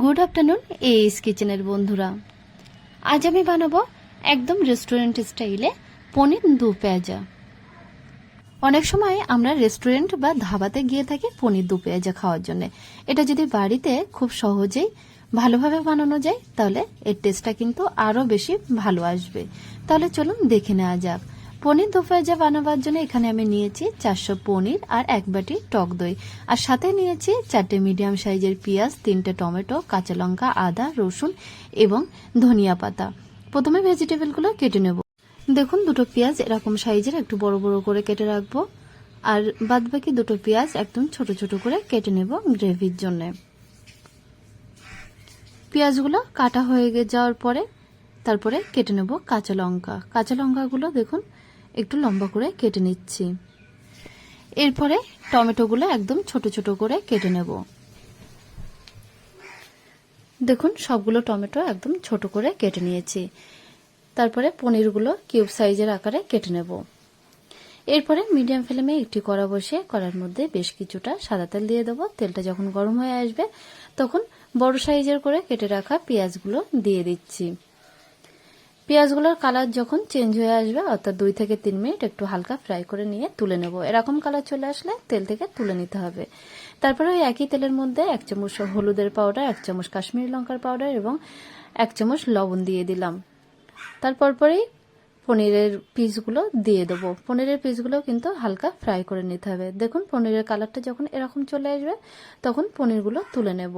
Good afternoon S কিচেনের বন্ধুরা। আজ আমি বানাবো একদম রেস্টুরেন্ট স্টাইলে পনির দু পেঁয়াজা। অনেক সময় আমরা রেস্টুরেন্ট বা ধাবাতে গিয়ে থাকি পনির দু পেঁয়াজা খাওয়ার জন্য। এটা যদি বাড়িতে খুব সহজেই ভালোভাবে বানানো যায় তাহলে এর টেস্টটা কিন্তু আরও বেশি ভালো আসবে। তাহলে চলুন দেখে নেওয়া যাক। পনির দু পেঁয়াজা বানাবার জন্য এখানে আমি নিয়েছি 400 পনির আর 1 বাটি টক দই, আর সাথে নিয়েছি 4টে মিডিয়াম সাইজের পেঁয়াজ, 3টে টমেটো, কাঁচা লঙ্কা, আদা, রসুন এবং ধনিয়া পাতা। প্রথমে ভেজিটেবলগুলো কেটে নেব। দেখুন, দুটো পেঁয়াজ এরকম সাইজের একটু বড় বড় করে কেটে রাখবো, আর বাদবাকি দুটো পেঁয়াজ একদম ছোট ছোট করে কেটে নেব গ্রেভির জন্য। পেঁয়াজগুলো কাটা হয়ে যাওয়ার পরে তারপরে কেটে নেব কাঁচা লঙ্কা। কাঁচা লঙ্কাগুলো দেখুন একটু লম্বা করে কেটে নিচ্ছি। এরপরে টমেটোগুলো একদম ছোট ছোট করে কেটে নেব। দেখুন সবগুলো টমেটো একদম ছোট করে কেটে নিয়েছি। তারপরে পনিরগুলো কিউব সাইজের আকারে কেটে নেব। এরপরে মিডিয়াম ফ্লেমে একটি কড়া বসিয়ে কড়ার মধ্যে বেশ কিছুটা সাদা তেল দিয়ে দেবো। তেলটা যখন গরম হয়ে আসবে তখন বড় সাইজের করে কেটে রাখা পেঁয়াজগুলো দিয়ে দিচ্ছি। পেঁয়াজগুলোর কালার যখন চেঞ্জ হয়ে আসবে অর্থাৎ 2 থেকে 3 মিনিট একটু হালকা ফ্রাই করে নিয়ে তুলে নেব। এরকম কালার চলে আসলে তেল থেকে তুলে নিতে হবে। তারপরে ওই একই তেলের মধ্যে 1 চামচ হলুদের পাউডার, 1 চামচ কাশ্মীরি লঙ্কার পাউডার এবং 1 চামচ লবণ দিয়ে দিলাম। তারপরেই পনিরের পিসগুলো দিয়ে দেবো। পনিরের পিসগুলো কিন্তু হালকা ফ্রাই করে নিতে হবে। দেখুন পনিরের কালারটা যখন এরকম চলে আসবে তখন পনিরগুলো তুলে নেব।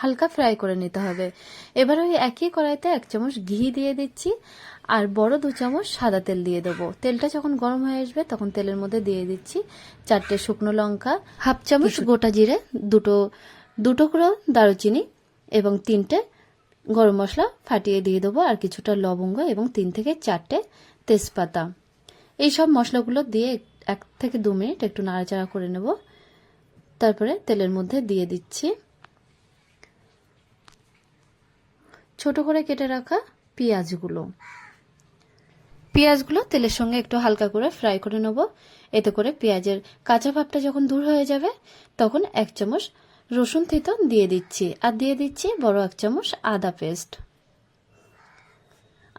হালকা ফ্রাই করে নিতে হবে। এবার ওই একই কড়াইতে 1 চামচ ঘি দিয়ে দিচ্ছি আর বড় 2 চামচ সাদা তেল দিয়ে দেবো। তেলটা যখন গরম হয়ে আসবে তখন তেলের মধ্যে দিয়ে দিচ্ছি 4টে শুকনো লঙ্কা, 1/2 চামচ গোটা জিরে, দুটো টুকরো দারুচিনি এবং 3টে গরম মশলা ফাটিয়ে দিয়ে দেবো, আর কিছুটা লবঙ্গ এবং 3 থেকে 4টে তেজপাতা। এই সব মশলাগুলো দিয়ে 1 থেকে 2 মিনিট একটু নাড়াচাড়া করে নেব। তারপরে তেলের মধ্যে দিয়ে দিচ্ছি ছোট করে কেটে রাখা পেঁয়াজগুলো। পেঁয়াজগুলো তেলের সঙ্গে একটু হালকা করে ফ্রাই করে নেব। এতে করে পেঁয়াজের কাঁচা ভাবটা যখন দূর হয়ে যাবে তখন 1 চামচ রসুন থেতো দিয়ে দিচ্ছি, আর দিয়ে দিচ্ছি বড় 1 চামচ আদা পেস্ট।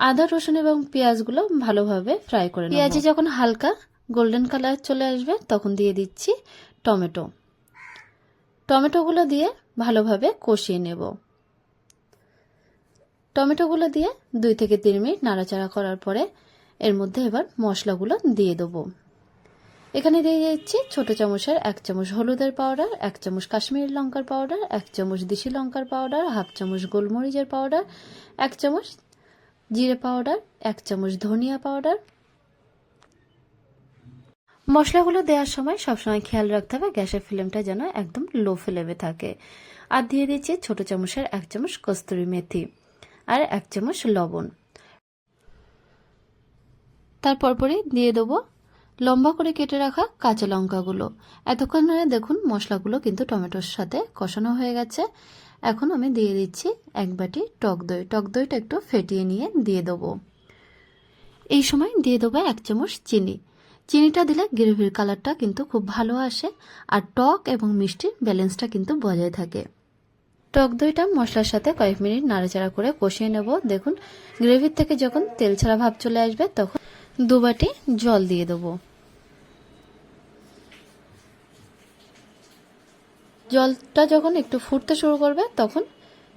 আদা, রসুন এবং পেঁয়াজগুলো ভালোভাবে ফ্রাই করে নেব। পেঁয়াজে যখন হালকা গোল্ডেন কালার চলে আসবে তখন দিয়ে দিচ্ছি টমেটোগুলো দিয়ে ভালোভাবে কষিয়ে নেব। টমেটোগুলো দিয়ে 2 থেকে 3 মিনিট নাড়াচাড়া করার পরে এর মধ্যে এবার মশলাগুলো দিয়ে দেবো। এখানে দিয়ে দিচ্ছি ছোট চামচের 1 চামচ হলুদের পাউডার, 1 চামচ কাশ্মীরি লঙ্কার পাউডার, 1 চামচ দেশি লঙ্কার পাউডার, 1/2 চামচ গোলমরিচের পাউডার, 1 চামচ জিরে পাউডার, 1 চামচ ধনিয়া পাউডার। মশলাগুলো দেওয়ার সময় সবসময় খেয়াল রাখতে হবে গ্যাসের ফ্লেমটা যেন একদম লো ফ্লেমে থাকে। আর দিয়ে দিচ্ছি ছোট চামচের 1 চামচ কস্তুরি মেথি আর 1 চামচ লবণ। তারপরে দিয়ে দেবো লম্বা করে কেটে রাখা কাঁচা লঙ্কাগুলো। এতক্ষণ ধরে দেখুন মশলাগুলো কিন্তু টমেটোর সাথে কষানো হয়ে গেছে। এখন আমি দিয়ে দিচ্ছি 1 বাটি টক দই। টক দইটা একটু ফেটিয়ে নিয়ে দিয়ে দেবো। এই সময় দিয়ে দেবো 1 চামচ চিনি। চিনিটা দিলে গ্রেভির কালারটা কিন্তু খুব ভালো আসে আর টক এবং মিষ্টির ব্যালেন্সটা কিন্তু বজায় থাকে। টক দইটা মশলার সাথে কয়েক মিনিট নাড়াচাড়া করে কষিয়ে নেব। দেখুন গ্রেভির থেকে যখন তেল ছাড়া ভাব চলে আসবে তখন 2 বাটি জল দিয়ে দেবো। জলটা যখন একটু ফুটতে শুরু করবে তখন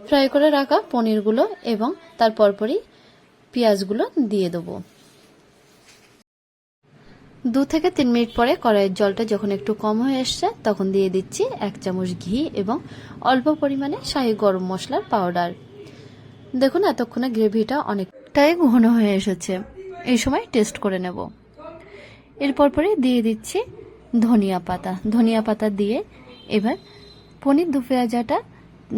ফ্রাই করে রাখা পনিরগুলো এবং তারপরই পেঁয়াজগুলো দিয়ে দেবো। 2 থেকে 3 মিনিট পরে কড়াইয়ের জলটা যখন একটু কম হয়ে আসছে তখন দিয়ে দিচ্ছি 1 চামচ ঘি এবং অল্প পরিমাণে শাহি গরম মশলার পাউডার। দেখুন এতক্ষণে গ্রেভিটা অনেকটাই ঘন হয়ে এসেছে। এই সময় টেস্ট করে নেব। এরপর দিয়ে দিচ্ছি ধনিয়া পাতা দিয়ে এবার পনির দু পেঁয়াজাটা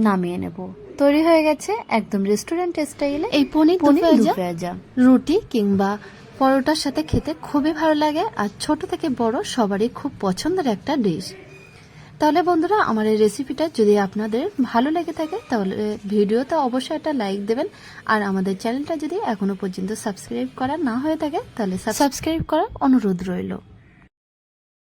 নামিয়ে নেব। তৈরি হয়ে গেছে একদম রেস্টুরেন্ট স্টাইলে এই পনির দু পেঁয়াজা। রুটি কিংবা পরোটার সাথে খেতে খুবই ভালো লাগে আর ছোট থেকে বড় সবারই খুব পছন্দের একটা ডিশ। তাহলে বন্ধুরা আমার এই রেসিপিটা যদি আপনাদের ভালো লেগে থাকে তাহলে ভিডিওতে অবশ্যই একটা লাইক দেবেন, আর আমাদের চ্যানেলটা যদি এখনো পর্যন্ত সাবস্ক্রাইব করা না হয়ে থাকে তাহলে সাবস্ক্রাইব করার অনুরোধ রইল।